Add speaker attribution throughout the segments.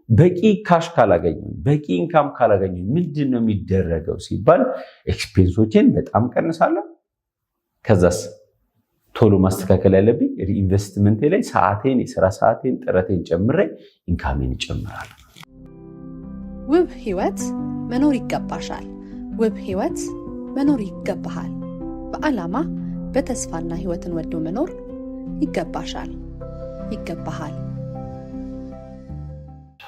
Speaker 1: በቂ ካሽ ካላገኙ በቂ ኢንካም ካላገኙ ምንድነው የሚደረገው ሲባል ኤክስፔንሶችን በጣም ቀንሳለሁ። ከዛስ ቶሎ ማስተካከል ያለብኝ ሪኢንቨስትመንት ላይ ሰዓቴን የሥራ ሰዓቴን ጥረቴን ጨምሬ ኢንካሜን እጨምራለሁ።
Speaker 2: ውብ ህይወት መኖር ይገባሻል። ውብ ህይወት መኖር ይገባሃል። በዓላማ በተስፋና ህይወትን ወዶ መኖር ይገባሻል፣ ይገባሃል።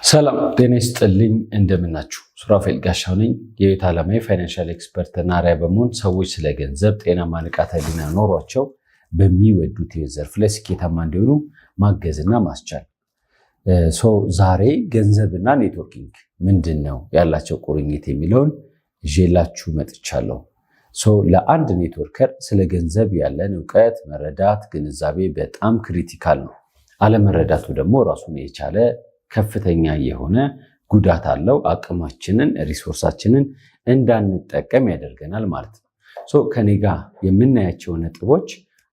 Speaker 1: ሰላም ጤና ይስጥልኝ። እንደምናችሁ ሱራፌል ጋሻው ነኝ። የህይወት ዓላማዬ ፋይናንሻል ኤክስፐርት እና አርአያ በመሆን ሰዎች ስለ ገንዘብ ጤናማ ንቃተ ህሊና ኖሯቸው በሚወዱት የህይወት ዘርፍ ላይ ስኬታማ እንዲሆኑ ማገዝና ማስቻል። ዛሬ ገንዘብና ኔትወርኪንግ ምንድነው ያላቸው ቁርኝት የሚለውን ይዤላችሁ መጥቻለሁ። ለአንድ ኔትወርከር ስለ ገንዘብ ያለን እውቀት፣ መረዳት፣ ግንዛቤ በጣም ክሪቲካል ነው። አለመረዳቱ ደግሞ ራሱን የቻለ ከፍተኛ የሆነ ጉዳት አለው። አቅማችንን ሪሶርሳችንን እንዳንጠቀም ያደርገናል ማለት ነው። ከኔ ጋር የምናያቸው ነጥቦች፣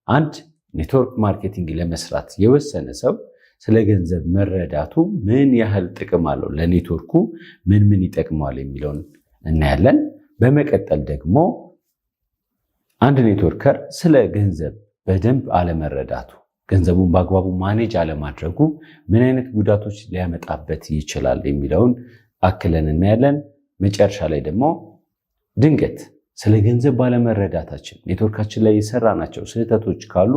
Speaker 1: አንድ ኔትወርክ ማርኬቲንግ ለመስራት የወሰነ ሰው ስለ ገንዘብ መረዳቱ ምን ያህል ጥቅም አለው፣ ለኔትወርኩ ምን ይጠቅመዋል የሚለውን እናያለን። በመቀጠል ደግሞ አንድ ኔትወርከር ስለ ገንዘብ በደንብ አለመረዳቱ፣ ገንዘቡን በአግባቡ ማኔጅ አለማድረጉ ምን አይነት ጉዳቶች ሊያመጣበት ይችላል የሚለውን አክለን እናያለን። መጨረሻ ላይ ደግሞ ድንገት ስለ ገንዘብ ባለመረዳታችን ኔትወርካችን ላይ የሰራናቸው ስህተቶች ካሉ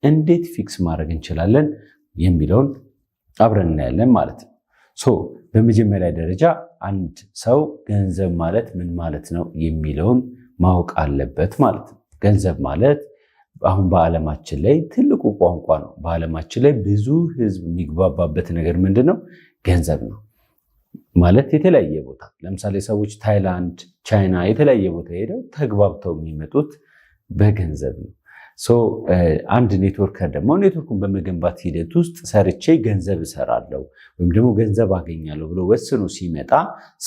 Speaker 1: እንዴት ፊክስ ማድረግ እንችላለን የሚለውን አብረን እናያለን ማለት ነው። በመጀመሪያ ደረጃ አንድ ሰው ገንዘብ ማለት ምን ማለት ነው የሚለውን ማወቅ አለበት ማለት ነው። ገንዘብ ማለት አሁን በዓለማችን ላይ ትልቁ ቋንቋ ነው። በዓለማችን ላይ ብዙ ህዝብ የሚግባባበት ነገር ምንድነው? ገንዘብ ነው ማለት የተለያየ ቦታ ለምሳሌ ሰዎች ታይላንድ፣ ቻይና የተለያየ ቦታ ሄደው ተግባብተው የሚመጡት በገንዘብ ነው። አንድ ኔትወርከር ደግሞ ኔትወርኩን በመገንባት ሂደት ውስጥ ሰርቼ ገንዘብ እሰራለሁ ወይም ደግሞ ገንዘብ አገኛለሁ ብሎ ወስኖ ሲመጣ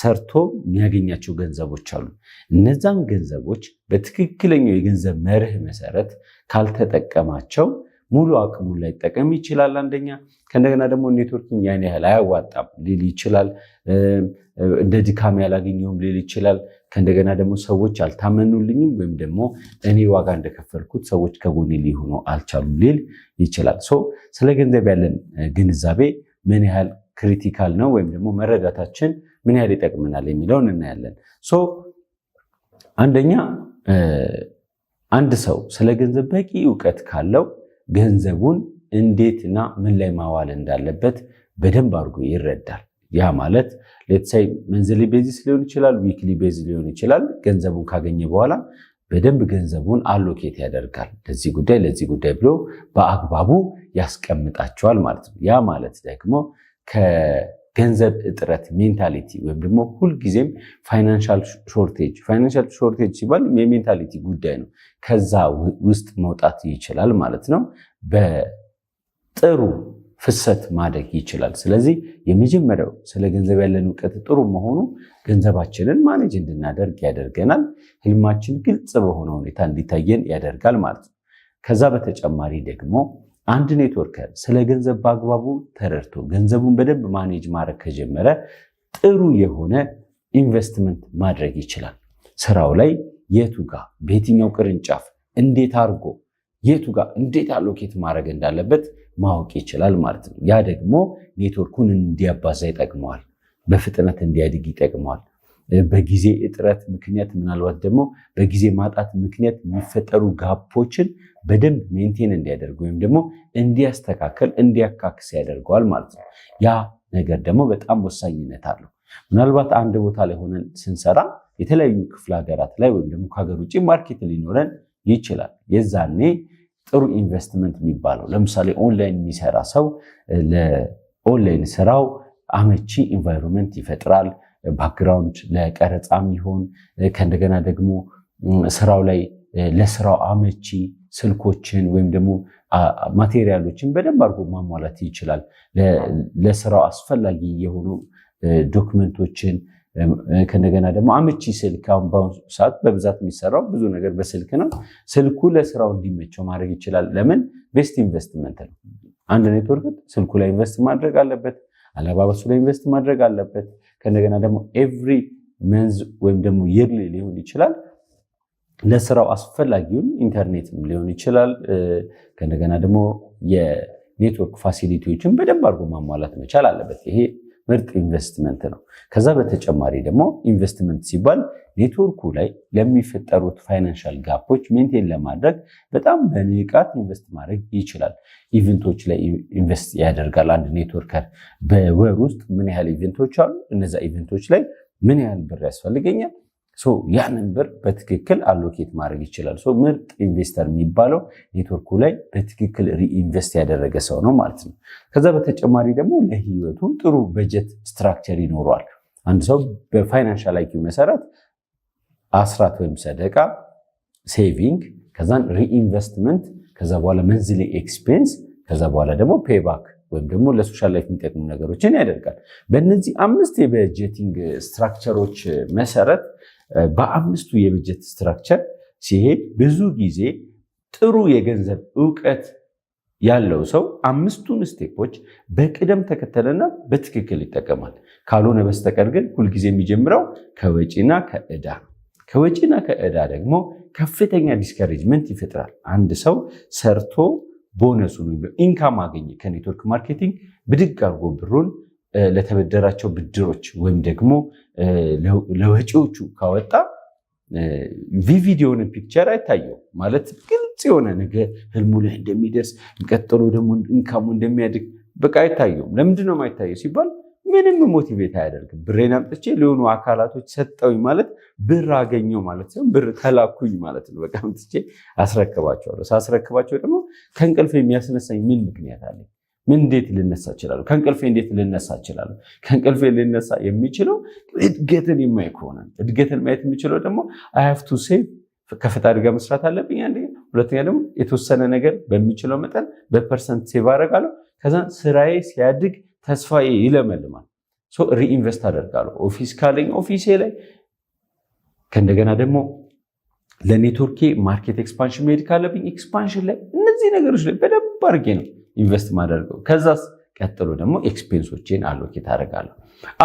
Speaker 1: ሰርቶ የሚያገኛቸው ገንዘቦች አሉ። እነዛን ገንዘቦች በትክክለኛው የገንዘብ መርህ መሰረት ካልተጠቀማቸው ሙሉ አቅሙን ላይጠቀም ይችላል። አንደኛ ከእንደገና ደግሞ ኔትወርኪንግ ያን ያህል አያዋጣም ሊል ይችላል። እንደ ድካም ያላገኘውም ሊል ይችላል። ከእንደገና ደግሞ ሰዎች አልታመኑልኝም ወይም ደግሞ እኔ ዋጋ እንደከፈልኩት ሰዎች ከጎኔ ሊሆኑ አልቻሉም ሊል ይችላል። ስለ ገንዘብ ያለን ግንዛቤ ምን ያህል ክሪቲካል ነው ወይም ደግሞ መረዳታችን ምን ያህል ይጠቅመናል የሚለውን እናያለን። አንደኛ አንድ ሰው ስለ ገንዘብ በቂ እውቀት ካለው ገንዘቡን እንዴትና ምን ላይ ማዋል እንዳለበት በደንብ አድርጎ ይረዳል። ያ ማለት ሌትሳይ መንዝሊ ቤዚስ ሊሆን ይችላል፣ ዊክሊ ቤዝ ሊሆን ይችላል። ገንዘቡን ካገኘ በኋላ በደንብ ገንዘቡን አሎኬት ያደርጋል። ለዚህ ጉዳይ ብሎ በአግባቡ ያስቀምጣቸዋል ማለት ነው። ያ ማለት ደግሞ ከገንዘብ እጥረት ሜንታሊቲ ወይም ደግሞ ሁልጊዜም ፋይናንሻል ሾርቴጅ ሲባል የሜንታሊቲ ጉዳይ ነው። ከዛ ውስጥ መውጣት ይችላል ማለት ነው። በጥሩ ፍሰት ማደግ ይችላል። ስለዚህ የመጀመሪያው ስለ ገንዘብ ያለን እውቀት ጥሩ መሆኑ ገንዘባችንን ማኔጅ እንድናደርግ ያደርገናል። ህልማችን ግልጽ በሆነ ሁኔታ እንዲታየን ያደርጋል ማለት ነው። ከዛ በተጨማሪ ደግሞ አንድ ኔትወርከር ስለ ገንዘብ በአግባቡ ተረድቶ ገንዘቡን በደንብ ማኔጅ ማድረግ ከጀመረ ጥሩ የሆነ ኢንቨስትመንት ማድረግ ይችላል። ስራው ላይ የቱ ጋር በየትኛው ቅርንጫፍ እንዴት አድርጎ የቱ ጋር እንዴት አሎኬት ማድረግ እንዳለበት ማወቅ ይችላል ማለት ነው። ያ ደግሞ ኔትወርኩን እንዲያባዛ ይጠቅመዋል፣ በፍጥነት እንዲያድግ ይጠቅመዋል። በጊዜ እጥረት ምክንያት ምናልባት ደግሞ በጊዜ ማጣት ምክንያት የሚፈጠሩ ጋፖችን በደንብ ሜንቴን እንዲያደርግ ወይም ደግሞ እንዲያስተካከል እንዲያካክስ ያደርገዋል ማለት ነው። ያ ነገር ደግሞ በጣም ወሳኝነት አለው። ምናልባት አንድ ቦታ ላይ ሆነን ስንሰራ የተለያዩ ክፍለ ሀገራት ላይ ወይም ደግሞ ከሀገር ውጭ ማርኬት ሊኖረን ይችላል። የዛኔ ጥሩ ኢንቨስትመንት የሚባለው ለምሳሌ ኦንላይን የሚሰራ ሰው ለኦንላይን ስራው አመቺ ኢንቫይሮንመንት ይፈጥራል። ባክግራውንድ ለቀረጻም ይሆን ከእንደገና ደግሞ ስራው ላይ ለስራው አመቺ ስልኮችን ወይም ደግሞ ማቴሪያሎችን በደንብ አድርጎ ማሟላት ይችላል። ለስራው አስፈላጊ የሆኑ ዶክመንቶችን ከእንደገና ደግሞ አመቺ ስልክ አሁን በአሁኑ ሰዓት በብዛት የሚሰራው ብዙ ነገር በስልክ ነው። ስልኩ ለስራው እንዲመቸው ማድረግ ይችላል። ለምን? ቤስት ኢንቨስትመንት ነው። አንድ ኔትወርክ ስልኩ ላይ ኢንቨስት ማድረግ አለበት። አለባበሱ ላይ ኢንቨስት ማድረግ አለበት። ከእንደገና ደግሞ ኤቭሪ መንዝ ወይም ደግሞ የርሊ ሊሆን ይችላል ለስራው አስፈላጊውን ኢንተርኔትም ሊሆን ይችላል። ከእንደገና ደግሞ የኔትወርክ ፋሲሊቲዎችን በደንብ አድርጎ ማሟላት መቻል አለበት። ይሄ ምርጥ ኢንቨስትመንት ነው። ከዛ በተጨማሪ ደግሞ ኢንቨስትመንት ሲባል ኔትወርኩ ላይ ለሚፈጠሩት ፋይናንሻል ጋፖች ሜንቴን ለማድረግ በጣም በንቃት ኢንቨስት ማድረግ ይችላል። ኢቨንቶች ላይ ኢንቨስት ያደርጋል። አንድ ኔትወርከር በወር ውስጥ ምን ያህል ኢቨንቶች አሉ፣ እነዛ ኢቨንቶች ላይ ምን ያህል ብር ያስፈልገኛል፣ ያንን ብር በትክክል አሎኬት ማድረግ ይችላል። ምርጥ ኢንቨስተር የሚባለው ኔትወርኩ ላይ በትክክል ሪኢንቨስት ያደረገ ሰው ነው ማለት ነው። ከዛ በተጨማሪ ደግሞ ለህይወቱ ጥሩ በጀት ስትራክቸር ይኖረዋል። አንድ ሰው በፋይናንሻል አይኪው መሰረት አስራት ወይም ሰደቃ፣ ሴቪንግ፣ ከዛን ሪኢንቨስትመንት፣ ከዛ በኋላ መንዝሊ ኤክስፔንስ፣ ከዛ በኋላ ደግሞ ፔባክ ወይም ደግሞ ለሶሻል ላይፍ የሚጠቅሙ ነገሮችን ያደርጋል። በእነዚህ 5 የበጀቲንግ ስትራክቸሮች መሰረት በ5ቱ የበጀት ስትራክቸር ሲሄድ ብዙ ጊዜ ጥሩ የገንዘብ እውቀት ያለው ሰው 5ቱን ስቴፖች በቅደም ተከተልና በትክክል ይጠቀማል። ካልሆነ በስተቀር ግን ሁልጊዜ የሚጀምረው ከወጪና ከዕዳ ነው። ከወጪና ከዕዳ ደግሞ ከፍተኛ ዲስከሬጅመንት ይፈጥራል። አንድ ሰው ሰርቶ ቦነሱን ኢንካም አገኘ ከኔትወርክ ማርኬቲንግ ብድግ አድርጎ ብሩን ለተበደራቸው ብድሮች ወይም ደግሞ ለወጪዎቹ ካወጣ ቪዲዮን ፒክቸር አይታየው ማለት ግልጽ የሆነ ነገር ህልሙ ላይ እንደሚደርስ ቀጥሎ ደግሞ ኢንካሙ እንደሚያድግ በቃ አይታየውም። ለምንድን ነው የማይታየው ሲባል ምንም ሞቲቬት አያደርግም። ብሬን አምጥቼ ለሆኑ አካላቶች ሰጠውኝ ማለት ብር አገኘው ማለት ሲሆን ብር ተላኩኝ ማለት ነው። በቃ አምጥቼ አስረክባቸዋለሁ። ሳስረክባቸው ደግሞ ከእንቅልፍ የሚያስነሳኝ ምን ምክንያት አለ? ምን እንዴት ልነሳ እችላለሁ? ከእንቅልፌ እንዴት ልነሳ እችላለሁ? ከእንቅልፌ ልነሳ የሚችለው እድገትን የማይ ከሆነ እድገትን ማየት የሚችለው ደግሞ አይ ሃቭ ቱ ሴቭ ከፈጣሪ ጋር መስራት አለብኝ። አንደኛ፣ ሁለተኛ ደግሞ የተወሰነ ነገር በሚችለው መጠን በፐርሰንት ሴቭ አደርጋለሁ። ከዛ ስራዬ ሲያድግ ተስፋዬ ይለመልማል። ሪኢንቨስት አደርጋለሁ። ኦፊስ ካለኝ ኦፊሴ ላይ፣ ከእንደገና ደግሞ ለኔትወርኬ ማርኬት ኤክስፓንሽን መሄድ ካለብኝ ኤክስፓንሽን ላይ፣ እነዚህ ነገሮች ላይ በደንብ አድርጌ ነው ኢንቨስት ማደርገው። ከዛስ ቀጥሎ ደግሞ ኤክስፔንሶቼን አሎኬት አደርጋለሁ።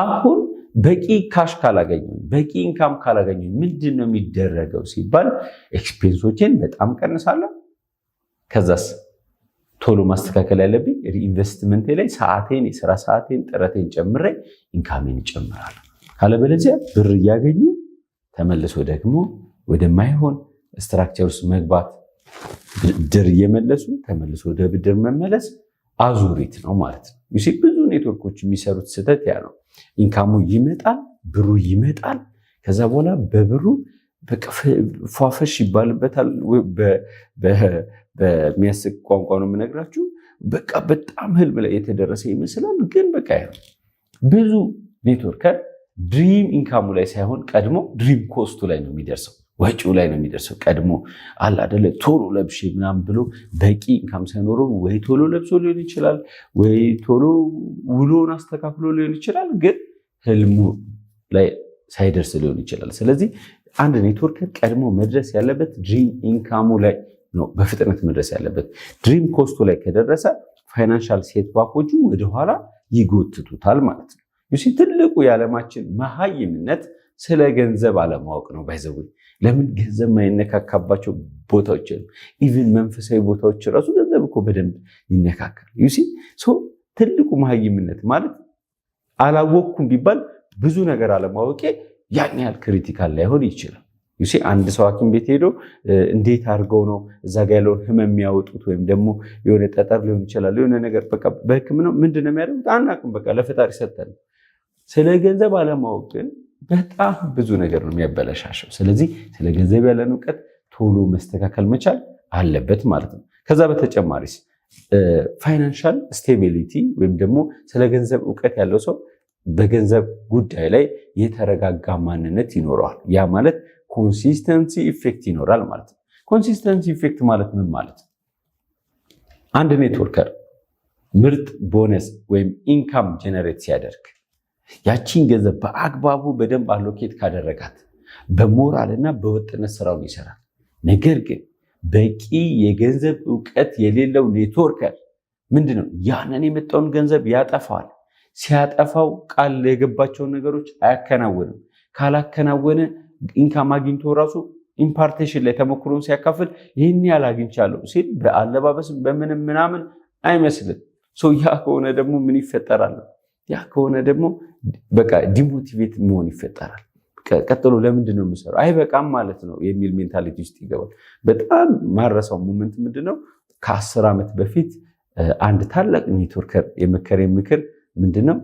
Speaker 1: አሁን በቂ ካሽ ካላገኘኝ፣ በቂ ኢንካም ካላገኘኝ ምንድን ነው የሚደረገው ሲባል ኤክስፔንሶቼን በጣም ቀንሳለሁ። ከዛስ ቶሎ ማስተካከል ያለብኝ ሪኢንቨስትመንቴ ላይ ሰዓቴን፣ የስራ ሰዓቴን፣ ጥረቴን ጨምሬ ኢንካሜን እጨምራለሁ። ካለበለዚያ ብር እያገኙ ተመልሶ ደግሞ ወደማይሆን ስትራክቸር ውስጥ መግባት፣ ብድር እየመለሱ ተመልሶ ወደ ብድር መመለስ አዙሪት ነው ማለት ነው። ብዙ ኔትወርኮች የሚሰሩት ስህተት ያ ነው። ኢንካሙ ይመጣል፣ ብሩ ይመጣል። ከዛ በኋላ በብሩ ፏፈሽ ይባልበታል። በሚያስቅ ቋንቋ ነው የምነግራችሁ። በቃ በጣም ህልም ላይ የተደረሰ ይመስላል፣ ግን በቃ ብዙ ኔትወርከር ድሪም ኢንካሙ ላይ ሳይሆን ቀድሞ ድሪም ኮስቱ ላይ ነው የሚደርሰው፣ ወጪው ላይ ነው የሚደርሰው። ቀድሞ አለ አይደለ ቶሎ ለብሼ ምናምን ብሎ በቂ ኢንካም ሳይኖረው ወይ ቶሎ ለብሶ ሊሆን ይችላል፣ ወይ ቶሎ ውሎን አስተካክሎ ሊሆን ይችላል፣ ግን ህልሙ ላይ ሳይደርስ ሊሆን ይችላል። ስለዚህ አንድ ኔትወርከር ቀድሞ መድረስ ያለበት ድሪም ኢንካሙ ላይ ነው በፍጥነት መድረስ ያለበት። ድሪም ኮስቱ ላይ ከደረሰ ፋይናንሻል ሴትባኮቹ ወደኋላ ይጎትቱታል ማለት ነው። ትልቁ የዓለማችን መሃይምነት ስለ ገንዘብ አለማወቅ ነው። ባይዘው ለምን ገንዘብ ማይነካካባቸው ቦታዎች ኢቭን መንፈሳዊ ቦታዎች ራሱ ገንዘብ እኮ በደንብ ይነካካል። ትልቁ መሃይምነት ማለት አላወቅኩም ቢባል ብዙ ነገር አለማወቄ ያን ያህል ክሪቲካል ላይሆን ይችላል። አንድ ሰው ሐኪም ቤት ሄዶ እንዴት አድርገው ነው እዛ ጋ ያለውን ህመም የሚያወጡት? ወይም ደግሞ የሆነ ጠጠር ሊሆን ይችላል የሆነ ነገር በቃ በህክምናው ምንድን ነው የሚያደርጉት? አናውቅም። በቃ ለፈጣሪ ሰጠን። ስለ ገንዘብ አለማወቅ ግን በጣም ብዙ ነገር ነው የሚያበለሻሸው። ስለዚህ ስለ ገንዘብ ያለን እውቀት ቶሎ መስተካከል መቻል አለበት ማለት ነው። ከዛ በተጨማሪስ ፋይናንሻል ስቴቢሊቲ ወይም ደግሞ ስለ ገንዘብ እውቀት ያለው ሰው በገንዘብ ጉዳይ ላይ የተረጋጋ ማንነት ይኖረዋል። ያ ማለት ኮንሲስተንሲ ኢፌክት ይኖራል ማለት ነው። ኮንሲስተንሲ ኢፌክት ማለት ምን ማለት ነው? አንድ ኔትወርከር ምርጥ ቦነስ ወይም ኢንካም ጀነሬት ሲያደርግ ያቺን ገንዘብ በአግባቡ በደንብ አሎኬት ካደረጋት በሞራል እና በወጥነት ስራውን ይሰራል። ነገር ግን በቂ የገንዘብ እውቀት የሌለው ኔትወርከር ምንድነው? ያንን የመጣውን ገንዘብ ያጠፋል። ሲያጠፋው ቃል የገባቸውን ነገሮች አያከናውንም። ካላከናወነ ኢንካም አግኝቶ ራሱ ኢምፓርቴሽን ላይ ተሞክሮን ሲያካፍል ይህን ያህል አግኝቻለሁ ሲል በአለባበስ በምንም ምናምን አይመስልም። ያ ከሆነ ደግሞ ምን ይፈጠራል? ያ ከሆነ ደግሞ በቃ ዲሞቲቬት መሆን ይፈጠራል። ቀጥሎ ለምንድን ነው የምሰራው አይበቃም ማለት ነው የሚል ሜንታሊቲ ውስጥ ይገባል። በጣም ማረሳው ሞመንት ምንድነው? ከ10 ዓመት በፊት አንድ ታላቅ ኔትወርከር የመከረኝ ምክር ምንድነው?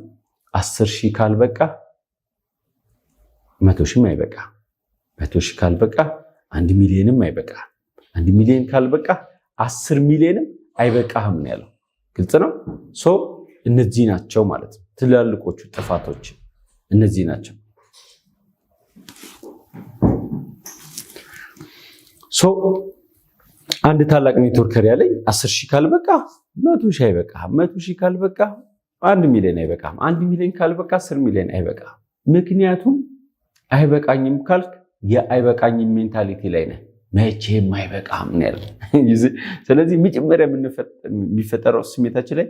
Speaker 1: 10,000 ካልበቃ 100,000 አይበቃ፣ 100,000 ካልበቃ 1 ሚሊዮንም አይበቃ፣ 1 ሚሊዮን ካልበቃ 10 ሚሊዮንም አይበቃህም ነው ያለው። ግልጽ ነው። እነዚህ ናቸው ማለት ነው ትላልቆቹ ጥፋቶች እነዚህ ናቸው። አንድ ታላቅ ኔትወርከር ያለኝ 10,000 ካልበቃ 100,000 አይበቃም፣ 100,000 ካልበቃ 1 ሚሊዮን አይበቃም፣ 1 ሚሊዮን ካልበቃ 10 ሚሊዮን አይበቃም። ምክንያቱም አይበቃኝም ካልክ የአይበቃኝም ሜንታሊቲ ላይ ነህ። መቼም አይበቃም ነው ያለው። ስለዚህ መጀመሪያ የሚፈጠረው ስሜታችን ላይ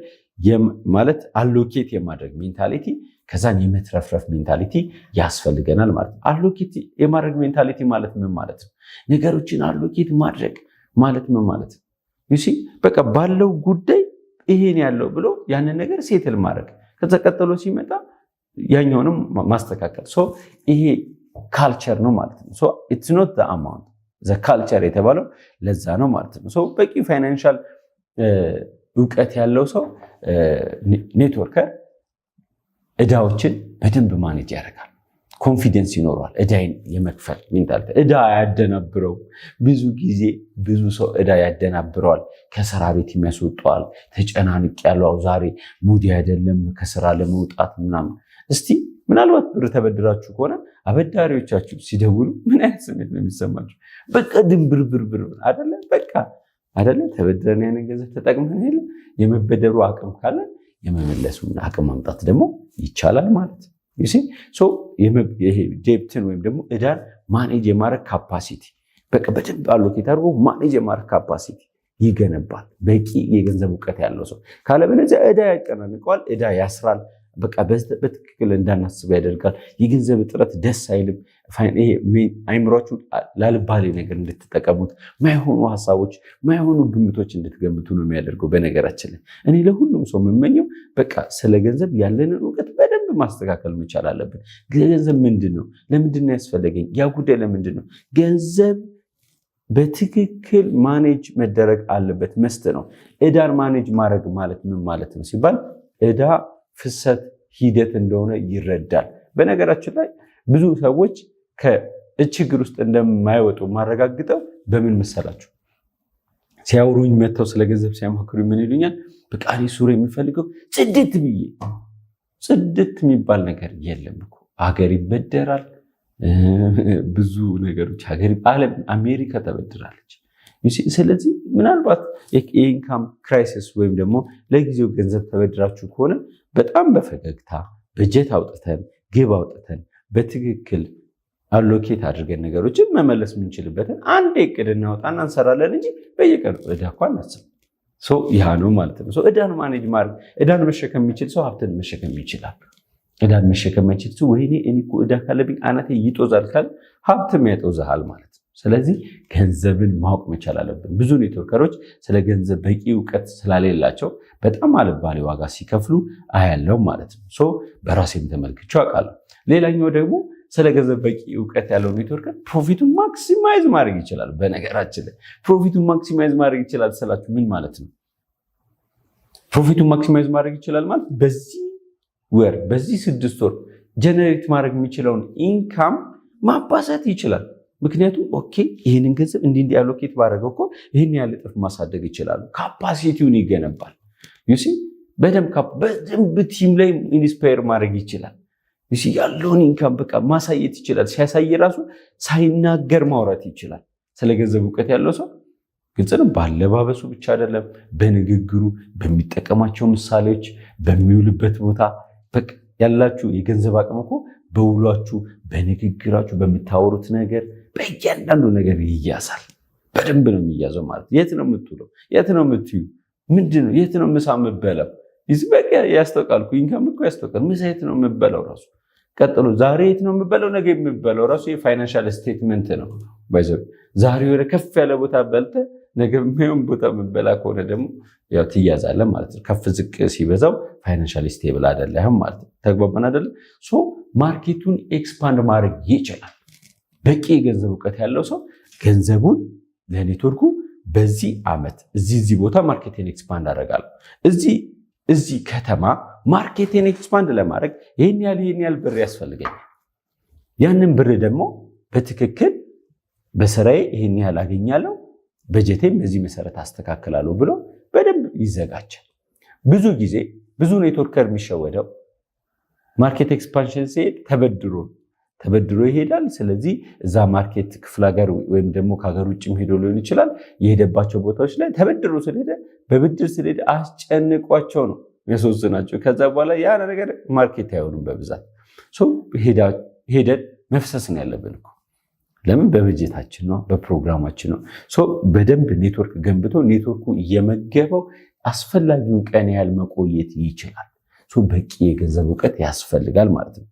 Speaker 1: ማለት አሎኬት የማድረግ ሜንታሊቲ ከዛን የመትረፍረፍ ሜንታሊቲ ያስፈልገናል ማለት ነው። አሎኬት የማድረግ ሜንታሊቲ ማለት ምን ማለት ነው? ነገሮችን አሎኬት ማድረግ ማለት ምን ማለት ነው? በቃ ባለው ጉዳይ ይሄን ያለው ብሎ ያንን ነገር ሴትል ማድረግ ከዛ ቀጥሎ ሲመጣ ያኛውንም ማስተካከል። ይሄ ካልቸር ነው ማለት ነው። ኢትስ ኖት ዘ አማውንት ዘ ካልቸር የተባለው ለዛ ነው ማለት ነው። በቂ ፋይናንሻል እውቀት ያለው ሰው ኔትወርከር እዳዎችን በደንብ ማኔጅ ያደርጋል። ኮንፊደንስ ይኖረዋል። እዳይን የመክፈል ሜንታሊቲ። እዳ ያደናብረው ብዙ ጊዜ ብዙ ሰው እዳ ያደናብረዋል። ከስራ ቤት የሚያስወጣዋል። ተጨናንቅ ያለው ዛሬ ሙዲ አይደለም ከስራ ለመውጣት ምናምን። እስቲ ምናልባት ብር ተበድራችሁ ከሆነ አበዳሪዎቻችሁ ሲደውሉ ምን አይነት ስሜት ነው የሚሰማችሁ? በቃ ድንብርብርብር አይደለ? በቃ አይደለ? ተበድረን ያንን ገንዘብ ተጠቅመን የለ የመበደሩ አቅም ካለ የመመለሱን አቅም ማምጣት ደግሞ ይቻላል ማለት ነው። ይሄ ዴብትን ወይም ደግሞ እዳን ማኔጅ የማድረግ ካፓሲቲ በቃ በደንብ አሎኬት አድርጎ ማኔጅ የማድረግ ካፓሲቲ ይገነባል። በቂ የገንዘብ እውቀት ያለው ሰው ካለበለዚያ እዳ ያጨናንቀዋል፣ እዳ ያስራል። በቃ በትክክል እንዳናስብ ያደርጋል። የገንዘብ እጥረት ደስ አይልም። አይምሯችሁ ላልባሌ ነገር እንድትጠቀሙት፣ ማይሆኑ ሀሳቦች፣ ማይሆኑ ግምቶች እንድትገምቱ ነው የሚያደርገው። በነገራችን ላይ እኔ ለሁሉም ሰው የምመኘው በቃ ስለ ገንዘብ ያለንን እውቀት በደንብ ማስተካከል መቻል አለብን። ገንዘብ ምንድን ነው? ለምንድን ነው ያስፈለገኝ? ያ ጉዳይ ለምንድን ነው? ገንዘብ በትክክል ማኔጅ መደረግ አለበት። መስት ነው። እዳን ማኔጅ ማድረግ ማለት ምን ማለት ነው ሲባል እዳ ፍሰት ሂደት እንደሆነ ይረዳል። በነገራችን ላይ ብዙ ሰዎች ከችግር ውስጥ እንደማይወጡ ማረጋግጠው በምን መሰላችሁ? ሲያወሩኝ መጥተው ስለ ገንዘብ ሲያማክሩ ምን ይሉኛል? በቃ እኔ ሱሪ የሚፈልገው ጽድት ብዬ። ጽድት የሚባል ነገር የለም እኮ። ሀገር ይበደራል፣ ብዙ ነገሮች ዓለም አሜሪካ ተበድራለች። ስለዚህ ምናልባት የኢንካም ክራይሲስ ወይም ደግሞ ለጊዜው ገንዘብ ተበድራችሁ ከሆነ በጣም በፈገግታ በጀት አውጥተን ግብ አውጥተን በትክክል አሎኬት አድርገን ነገሮችን መመለስ የምንችልበትን አንድ እቅድ እናወጣና እንሰራለን እንጂ በየቀኑ እዳ እኮ አናስብ። ያ ነው ማለት ነው። እዳን ማኔጅ ማድረግ። እዳን መሸከም የሚችል ሰው ሀብትን መሸከም ይችላል። እዳን መሸከም የማይችል ሰው ወይኔ እኔ እኮ እዳ ካለብኝ አናቴ ይጦዛል ካለ ሀብትም ያጦዝሃል ማለት ነው። ስለዚህ ገንዘብን ማወቅ መቻል አለብን። ብዙ ኔትወርከሮች ስለ ገንዘብ በቂ እውቀት ስላሌላቸው በጣም አልባሌ ዋጋ ሲከፍሉ አያለው ማለት ነው። በራሴም ተመልክቼው አውቃለሁ። ሌላኛው ደግሞ ስለ ገንዘብ በቂ እውቀት ያለው ኔትወርከር ፕሮፊቱን ማክሲማይዝ ማድረግ ይችላል። በነገራችን ላይ ፕሮፊቱን ማክሲማይዝ ማድረግ ይችላል ስላችሁ ምን ማለት ነው? ፕሮፊቱን ማክሲማይዝ ማድረግ ይችላል ማለት በዚህ ወር በዚህ 6 ወር ጀነሬት ማድረግ የሚችለውን ኢንካም ማባዛት ይችላል። ምክንያቱም ኦኬ ይህንን ገንዘብ እንዲህ አሎኬት ባደረገው እኮ ይህን ያህል እጥፍ ማሳደግ ይችላሉ። ካፓሲቲውን ይገነባል። በደንብ ቲም ላይ ኢንስፓየር ማድረግ ይችላል። ያለውን ኢንካም በቃ ማሳየት ይችላል። ሲያሳይ ራሱ ሳይናገር ማውራት ይችላል። ስለ ገንዘብ እውቀት ያለው ሰው ግልጽ ነው። ባለባበሱ ብቻ አይደለም፣ በንግግሩ፣ በሚጠቀማቸው ምሳሌዎች፣ በሚውልበት ቦታ በቃ ያላችሁ የገንዘብ አቅም እኮ በውሏችሁ፣ በንግግራችሁ፣ በምታወሩት ነገር በእያንዳንዱ ነገር ይያዛል። በደንብ ነው የሚያዘው ማለት። የት ነው የምትውለው? የት ነው የምትዩ? ምንድነው? የት ነው ምሳ የምትበላው? በቃ ያስታውቃል። ኢንካም እኮ ያስታውቃል። ምሳ የት ነው የምበላው ራሱ ቀጥሎ ዛሬ የት ነው የምበላው ነገ የምበላው ራሱ የፋይናንሻል ስቴትመንት ነው። ዛሬ ወደ ከፍ ያለ ቦታ በልተህ ነገ የሚሆን ቦታ የምበላ ከሆነ ደግሞ ያው ትያዛለህ ማለት ነው። ከፍ ዝቅ ሲበዛው ፋይናንሻል ስቴብል አይደለም ማለት ነው። ተግባባን አይደለ? ማርኬቱን ኤክስፓንድ ማድረግ ይችላል። በቂ የገንዘብ እውቀት ያለው ሰው ገንዘቡን ለኔትወርኩ በዚህ ዓመት እዚህ ቦታ ማርኬቲንግ ኤክስፓንድ አደርጋለሁ፣ እዚህ ከተማ ማርኬቲንግ ኤክስፓንድ ለማድረግ ይህን ያህል ብር ያስፈልገኛል። ያንን ብር ደግሞ በትክክል በስራዬ ይህን ያህል አገኛለሁ፣ በጀቴም በዚህ መሰረት አስተካክላለሁ ብሎ በደንብ ይዘጋጃል። ብዙ ጊዜ ብዙ ኔትወርከር የሚሸወደው ማርኬት ኤክስፓንሽን ሲሄድ ተበድሮ ይሄዳል። ስለዚህ እዛ ማርኬት ክፍለ ሀገር ወይም ደግሞ ከሀገር ውጭም ሄዶ ሊሆን ይችላል። የሄደባቸው ቦታዎች ላይ ተበድሮ ስለሄደ በብድር ስለሄደ አስጨንቋቸው ነው ያስወዝናቸው። ከዛ በኋላ ያ ነገር ማርኬት አይሆኑም በብዛት ሄደን መፍሰስ ነው ያለብን እኮ። ለምን? በበጀታችን ነው፣ በፕሮግራማችን ነው። በደንብ ኔትወርክ ገንብቶ ኔትወርኩ እየመገበው አስፈላጊውን ቀን ያህል መቆየት ይችላል። በቂ የገንዘብ እውቀት ያስፈልጋል ማለት ነው።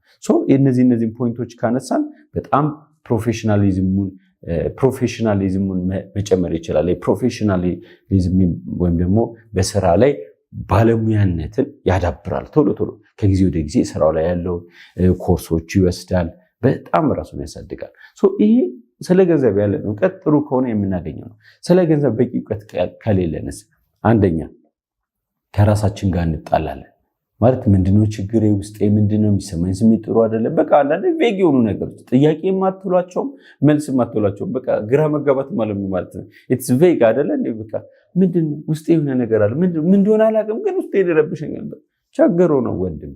Speaker 1: እነዚህን ፖይንቶች ካነሳን በጣም ፕሮፌሽናሊዝሙን መጨመር ይችላል። ፕሮፌሽናሊዝም ወይም ደግሞ በስራ ላይ ባለሙያነትን ያዳብራል። ቶሎ ከጊዜ ወደ ጊዜ ስራው ላይ ያለው ኮርሶች ይወስዳል። በጣም ራሱን ያሳድጋል። ይሄ ስለ ገንዘብ ያለን እውቀት ጥሩ ከሆነ የምናገኘው ነው። ስለ ገንዘብ በቂ እውቀት ከሌለንስ አንደኛ ከራሳችን ጋር እንጣላለን። ማለት ምንድነው ችግሬ? ውስጤ ምንድነው የሚሰማኝ? ስሜት ጥሩ አይደለም። በቃ አንዳንድ ቬግ የሆኑ ነገሮች ጥያቄ የማትሏቸውም መልስ የማትሏቸውም በቃ ግራ መጋባት ማለት ነው። ኢትስ ቬግ አይደለ? በቃ ምንድነው ውስጤ የሆነ ነገር አለ። ምን እንደሆነ አላውቅም፣ ግን ውስጤ ይረብሸኛል። ቸገሮ ነው ወንድም።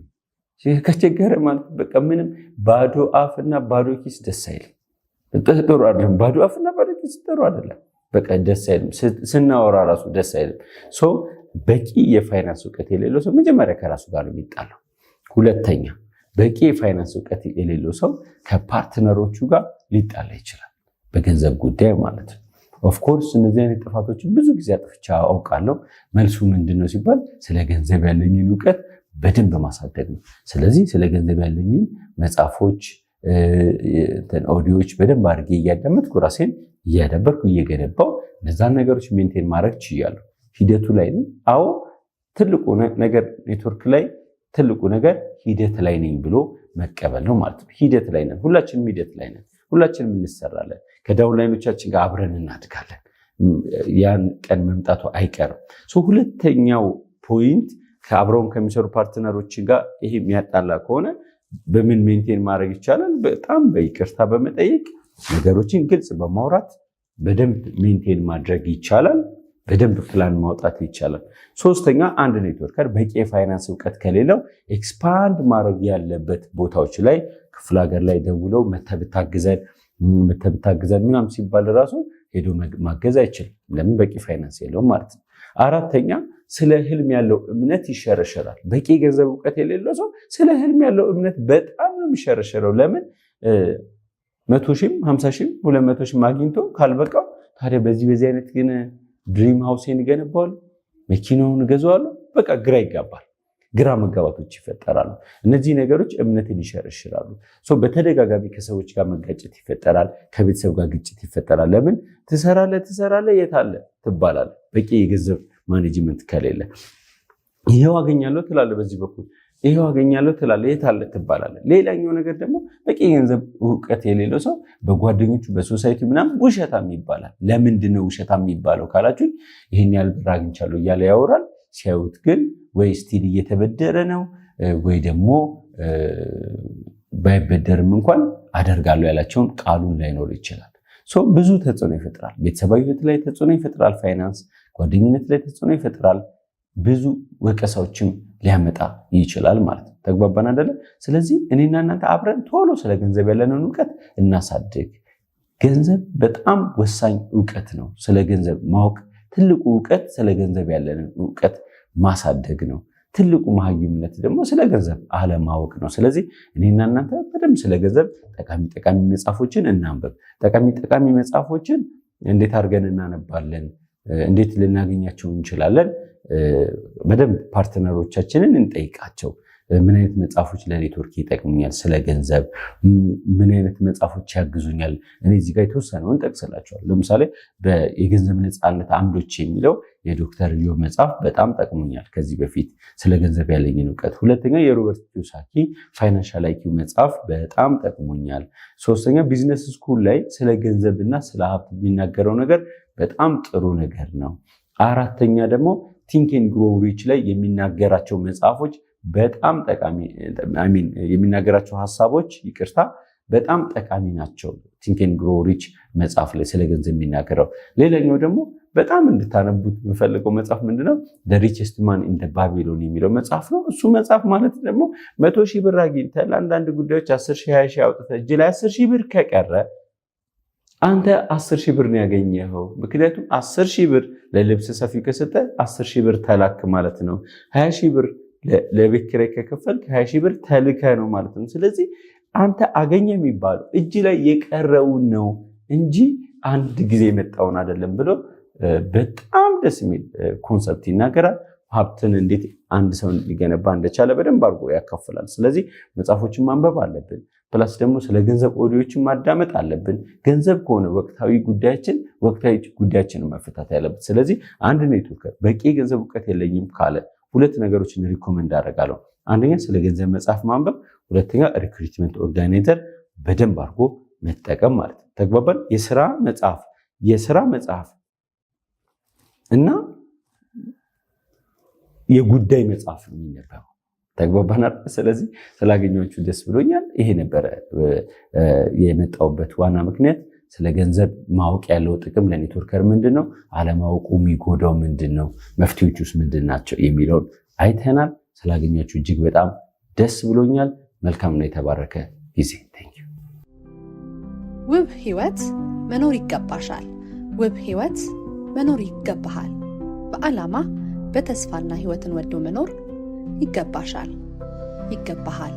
Speaker 1: ከቸገረ ማለት በቃ ምንም ባዶ አፍና ባዶ ኪስ ደስ አይልም። ጥሩ አይደለም። ባዶ አፍና ባዶ ኪስ ጥሩ አይደለም። በቃ ደስ አይልም። ስናወራ ራሱ ደስ አይልም። በቂ የፋይናንስ እውቀት የሌለው ሰው መጀመሪያ ከራሱ ጋር ነው የሚጣለው። ሁለተኛ በቂ የፋይናንስ እውቀት የሌለው ሰው ከፓርትነሮቹ ጋር ሊጣላ ይችላል፣ በገንዘብ ጉዳይ ማለት ነው። ኦፍኮርስ እነዚህ አይነት ጥፋቶችን ብዙ ጊዜ አጥፍቻ አውቃለሁ። መልሱ ምንድነው ሲባል ስለ ገንዘብ ያለኝን እውቀት በደንብ ማሳደግ ነው። ስለዚህ ስለ ገንዘብ ያለኝን መጽሐፎች፣ ኦዲዮዎች በደንብ አድርጌ እያዳመጥኩ ራሴን እያዳበርኩ እየገነባው እነዛን ነገሮች ሜንቴን ማድረግ ችያለሁ። ሂደቱ ላይ ነው። አዎ ትልቁ ነገር ኔትወርክ ላይ ትልቁ ነገር ሂደት ላይ ነኝ ብሎ መቀበል ነው ማለት ነው። ሂደት ላይ ነን፣ ሁላችንም ሂደት ላይ ነን። ሁላችንም እንሰራለን። ከዳውንላይኖቻችን ጋር አብረን እናድጋለን። ያን ቀን መምጣቱ አይቀርም። ሁለተኛው ፖይንት ከአብረውን ከሚሰሩ ፓርትነሮች ጋር ይሄ የሚያጣላ ከሆነ በምን ሜንቴን ማድረግ ይቻላል? በጣም በይቅርታ በመጠየቅ ነገሮችን ግልጽ በማውራት በደንብ ሜንቴን ማድረግ ይቻላል። በደንብ ፕላን ማውጣት ይቻላል። ሶስተኛ አንድ ኔትወርከር በቂ የፋይናንስ እውቀት ከሌለው ኤክስፓንድ ማድረግ ያለበት ቦታዎች ላይ ክፍለ ሀገር ላይ ደውለው መተብታግዘን ምናምን ሲባል ራሱ ሄዶ ማገዝ አይችልም። ለምን? በቂ ፋይናንስ የለውም ማለት ነው። አራተኛ ስለ ህልም ያለው እምነት ይሸረሸራል። በቂ የገንዘብ እውቀት የሌለው ሰው ስለ ህልም ያለው እምነት በጣም ነው የሚሸረሸረው። ለምን? 100 ሺህም 50 ሺህም 200 ሺህም አግኝቶ ካልበቃው ታዲያ በዚህ አይነት ግን ድሪም ሃውሴን እገነባዋለሁ፣ መኪናውን እገዛዋለሁ። በቃ ግራ ይጋባል። ግራ መጋባቶች ይፈጠራሉ። እነዚህ ነገሮች እምነትን ይሸረሽራሉ። በተደጋጋሚ ከሰዎች ጋር መጋጨት ይፈጠራል። ከቤተሰብ ጋር ግጭት ይፈጠራል። ለምን? ትሰራለህ የት አለ ትባላለህ። በቂ የገንዘብ ማኔጅመንት ከሌለ ይሄው አገኛለሁ ትላለህ፣ በዚህ በኩል ይሄው አገኛለሁ ትላለህ፣ የት አለ ትባላለህ። ሌላኛው ነገር ደግሞ በቂ የገንዘብ እውቀት የሌለው ሰው በጓደኞቹ በሶሳይቲ ምናምን ውሸታም ይባላል። ለምንድነው ውሸታም የሚባለው ካላችሁ ይህን ያህል ብር አግኝቻለሁ እያለ ያወራል። ሲያዩት ግን ወይ ስቲል እየተበደረ ነው ወይ ደግሞ ባይበደርም እንኳን አደርጋለሁ ያላቸውን ቃሉን ላይኖር ይችላል። ብዙ ተጽዕኖ ይፈጥራል። ቤተሰባዊ ሕይወት ላይ ተጽዕኖ ይፈጥራል። ፋይናንስ፣ ጓደኝነት ላይ ተጽዕኖ ይፈጥራል። ብዙ ወቀሳዎችም ሊያመጣ ይችላል ማለት ነው። ተግባባን አይደለ? ስለዚህ እኔና እናንተ አብረን ቶሎ ስለ ገንዘብ ያለንን እውቀት እናሳድግ። ገንዘብ በጣም ወሳኝ እውቀት ነው። ስለ ገንዘብ ማወቅ ትልቁ እውቀት ስለ ገንዘብ ያለንን እውቀት ማሳደግ ነው። ትልቁ መሃይምነት ደግሞ ስለ ገንዘብ አለማወቅ ነው። ስለዚህ እኔና እናንተ በደንብ ስለ ገንዘብ ጠቃሚ መጽሐፎችን እናንበብ። ጠቃሚ መጽሐፎችን እንዴት አድርገን እናነባለን? እንዴት ልናገኛቸው እንችላለን? በደንብ ፓርትነሮቻችንን እንጠይቃቸው። ምን አይነት መጽሐፎች ለኔትወርክ ይጠቅሙኛል፣ ስለ ገንዘብ ምን አይነት መጽሐፎች ያግዙኛል። እኔ እዚህ ጋር የተወሰነውን ጠቅስላቸዋል። ለምሳሌ የገንዘብ ነፃነት አምዶች የሚለው የዶክተር ኢዮብ መጽሐፍ በጣም ጠቅሞኛል ከዚህ በፊት ስለ ገንዘብ ያለኝን እውቀት። ሁለተኛ የሮበርት ኪዮሳኪ ፋይናንሻል አይኪው መጽሐፍ በጣም ጠቅሞኛል። ሶስተኛ ቢዝነስ ስኩል ላይ ስለ ገንዘብና ስለ ሀብት የሚናገረው ነገር በጣም ጥሩ ነገር ነው። አራተኛ ደግሞ ቲንክ ኤንድ ግሮው ሪች ላይ የሚናገራቸው መጽሐፎች በጣም ጠቃሚ የሚናገራቸው ሀሳቦች በጣም ጠቃሚ ናቸው። ቲንክ ኤንድ ግሮው ሪች መጽሐፍ ላይ ስለ ገንዘብ የሚናገረው። ሌላኛው ደግሞ በጣም እንድታነቡት የምፈልገው መጽሐፍ ምንድነው? ዘ ሪቸስት ማን ኢን ባቢሎን የሚለው መጽሐፍ ነው። እሱ መጽሐፍ ማለት ደግሞ 100,000 ብር አግኝተህ ለአንዳንድ ጉዳዮች 10,000 20,000 አውጥተህ እጅ ላይ 10,000 ብር ከቀረ አንተ 10,000 ብር ነው ያገኘኸው። ምክንያቱም 10,000 ብር ለልብስ ሰፊ ከሰጠ 10,000 ብር ተላክ ማለት ነው። 20,000 ብር ለቤት ኪራይ ከከፈልክ 20,000 ብር ተልከ ነው ማለት ነው። ስለዚህ አንተ አገኘ የሚባለው እጅ ላይ የቀረውን ነው እንጂ አንድ ጊዜ የመጣውን አይደለም ብሎ በጣም ደስ የሚል ኮንሰፕት ይናገራል። ሀብትን እንዴት አንድ ሰው ሊገነባ እንደቻለ በደንብ አድርጎ ያካፍላል። ስለዚህ መጽሐፎችን ማንበብ አለብን። ፕላስ ደግሞ ስለ ገንዘብ ኦዲዮችን ማዳመጥ አለብን። ገንዘብ ከሆነ ወቅታዊ ጉዳያችንን መፈታት ያለበት። ስለዚህ አንድ ኔትወርከር በቂ የገንዘብ እውቀት የለኝም ካለ 2 ነገሮችን ሪኮመንድ አደርጋለሁ። አንደኛ ስለ ገንዘብ መጽሐፍ ማንበብ፣ ሁለተኛ ሪክሩትመንት ኦርጋናይዘር በደንብ አድርጎ መጠቀም ማለት ነው። ተግባባን? የስራ መጽሐፍ እና የጉዳይ መጽሐፍ የሚነበበው ተግባባን። ስለዚህ ስላገኘኋችሁ ደስ ብሎኛል። ይሄ ነበረ የመጣሁበት ዋና ምክንያት። ስለ ገንዘብ ማወቅ ያለው ጥቅም ለኔትወርከር ምንድን ነው፣ አለማወቁ የሚጎዳው ምንድን ነው፣ መፍትሄዎች ውስጥ ምንድን ናቸው የሚለውን አይተናል። ስላገኛችሁ እጅግ በጣም ደስ ብሎኛል። መልካምና የተባረከ ጊዜ።
Speaker 2: ውብ ህይወት መኖር ይገባሻል። ውብ ህይወት መኖር ይገባሃል። በዓላማ በተስፋና ህይወትን ወዶ መኖር ይገባሻል፣ ይገባሃል።